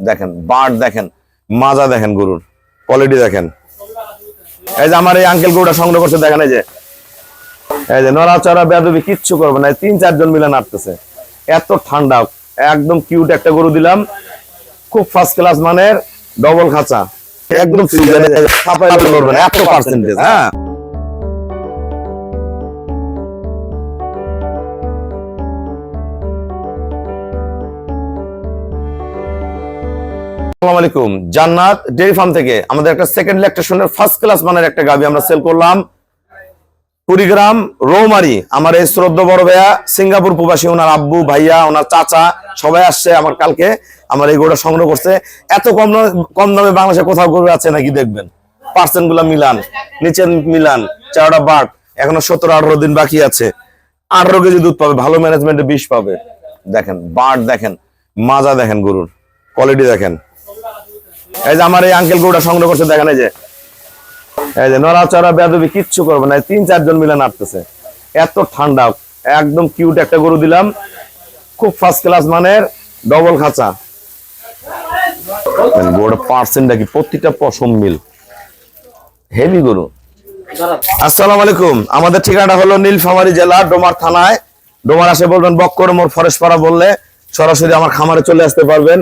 দেখেন বাট দেখেন, মাজা দেখেন, গরুর কোয়ালিটি দেখেন। এই যে আমার এই আঙ্কেল গরুটা সংগ্রহ করছে, দেখেন এই যে নড়াচড়া বেয়াদবি কিচ্ছু করবে না, 3-4 জন মিলে নাড়তেছে, এত ঠান্ডা, একদম কিউট একটা গরু দিলাম, খুব ফার্স্ট ক্লাস মানের, ডবল খাঁচা, একদম এত পার্সেন্টেজ। হ্যাঁ, আসসালামু আলাইকুম। জান্নাত ডেইরি ফার্ম থেকে আমাদের একটা সেকেন্ড ল্যাকটেশনের ফার্স্ট ক্লাস মানের একটা গাভী আমরা সেল করলাম। কুড়িগ্রাম রৌমারি। আমার এই শ্রদ্ধা বড় ভাইয়া সিঙ্গাপুর প্রবাসী, ওনার আব্বু, ভাইয়া, ওনার চাচা সবাই আসছে আমার কালকে আমার এই গরুটা সংগ্রহ করছে। এত কম দামে বাংলাদেশে কোথাও গরু আছে নাকি দেখবেন। পার্সেন্ট গুলা মিলান, নিচের মিলান, চারটা বাট, এখনো 17-18 দিন বাকি আছে। 18 কেজি দুধ পাবে, ভালো ম্যানেজমেন্টে 20 পাবে। দেখেন বাট দেখেন, মাজা দেখেন, গরুর কোয়ালিটি দেখেন। এই যে আমার এই আঙ্কেল গরুটা সংগ্রহ করছে, দেখেন এই যে নড়াচড়া বেয়াদবি কিচ্ছু করবে না, 3-4 জন মিলে নাড়তেছে, এত ঠান্ডা, একদম কিউট একটা গরু দিলাম, খুব ফার্স্ট ক্লাস মানের, ডবল খাঁচা। গরুর পার্সেন্টটা কি প্রত্যেকটা পশম মিল, হেভি গরু। আসসালামু আলাইকুম। আমাদের ঠিকানা হলো নীলফামারী জেলা ডোমার থানায়। ডোমার আসে বলবেন বক্কর মোড় ফরেশপাড়া বললে সরাসরি আমার খামারে চলে আসতে পারবেন।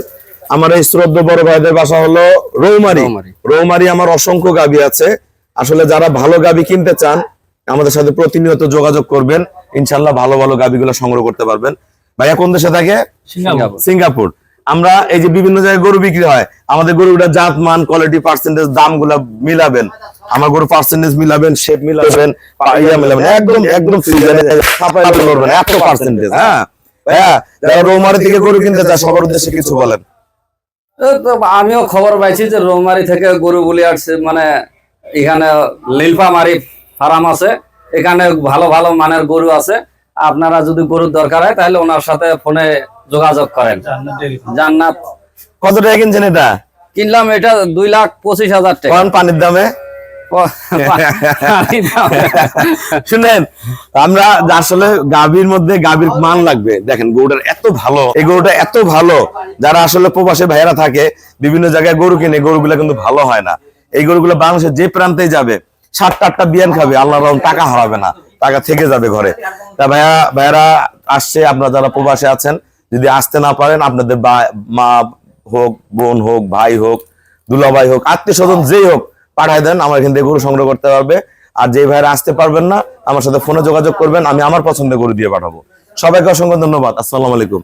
আমার এই শ্রদ্ধা বড় ভাইদের বাসা হলো রৌমারি। রৌমারি আমার অসংখ্য গাভী আছে। আসলে যারা ভালো গাভী কিনতে চান আমাদের সাথে প্রতিনিয়ত যোগাযোগ করবেন, ইনশাল্লাহ ভালো ভালো গাভীগুলো সংগ্রহ করতে পারবেন। ভাইয়া কোন দেশে থাকে? সিঙ্গাপুর। আমরা এই যে বিভিন্ন জায়গায় গরু বিক্রি হয়, আমাদের গরুটা জাত মান কোয়ালিটি পার্সেন্টেজ দামগুলা মিলাবেন, আমার গরু পার্সেন্টেজ মিলাবেন, শেপ মিলাবেন, পাইয়া মিলাবেন, একদম একদম এত পার্সেন্টেজ। হ্যাঁ ভাইয়া, যারা রৌমারি থেকে গরু কিনতে চায় সবার উদ্দেশ্যে কিছু বলেন। আমিও খবর পাইছি যে রৌমারি থেকে গরু বলি আসছে, মানে এখানে নীলফামারী ফার্ম আছে, এখানে ভালো ভালো মানের গরু আছে। আপনারা যদি গরুর দরকার হয় তাহলে ওনার সাথে ফোনে যোগাযোগ করেন। জান্নাত। কত টাকা কিনছেন এটা? কিনলাম এটা 2,25,000 টাকা। পানির দামে শুনেন, আমরা আসলে গাভীর মধ্যে গাভীর মান লাগবে। দেখেন গরুটার এত ভালো, এই গরুটা এত ভালো, যারা আসলে প্রবাসী ভাইয়েরা থাকে বিভিন্ন জায়গায় গরু কিনে, গরুগুলা কিন্তু ভালো হয় না। এই গরুগুলো বাংলাদেশের যে প্রান্তেই যাবে 7-8টা বিয়ান খাবে, আল্লাহ টাকা হারাবে না, টাকা থেকে যাবে ঘরে। তা ভাইয়ারা আসছে, আপনারা যারা প্রবাসে আছেন যদি আসতে না পারেন, আপনাদের মা হোক, বোন হোক, ভাই হোক, দুলাভাই হোক, আত্মীয় স্বজন যেই হোক পাঠাই দেন, আমার এখান থেকে গরু সংগ্রহ করতে পারবে। আর যে ভাইরা আসতে পারবেন না আমার সাথে ফোনে যোগাযোগ করবেন, আমি আমার পছন্দের গরু দিয়ে পাঠাবো। সবাইকে অসংখ্য ধন্যবাদ। আসসালামু আলাইকুম।